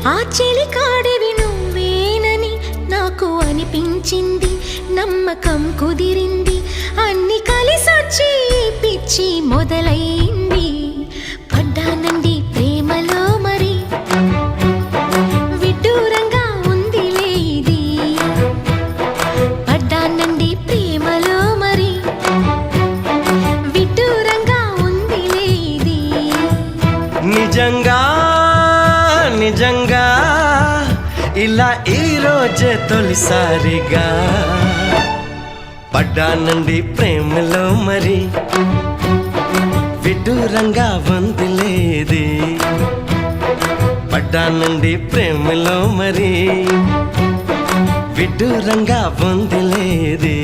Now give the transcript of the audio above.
ఆ చెలికాడివి నువ్వేనని నాకు అనిపించింది, నమ్మకం కుదిరింది, అన్ని కలిసొచ్చి పిచ్చి మొదలైంది. పడ్డానండి ప్రేమలో మరి, విడ్డూరంగా ఉందిలే ఇది. పడ్డానండి ప్రేమలో మరి, విడ్డూరంగా ఉందిలే ఇది. నిజంగా నిజంగా ఇలా ఈ రోజే తొలిసారిగా పడ్డానండి ప్రేమలో మరి, విడ్డూరంగా వందిలేది. పడ్డానండి ప్రేమలో మరి, విడ్డూరంగా వందిలేది.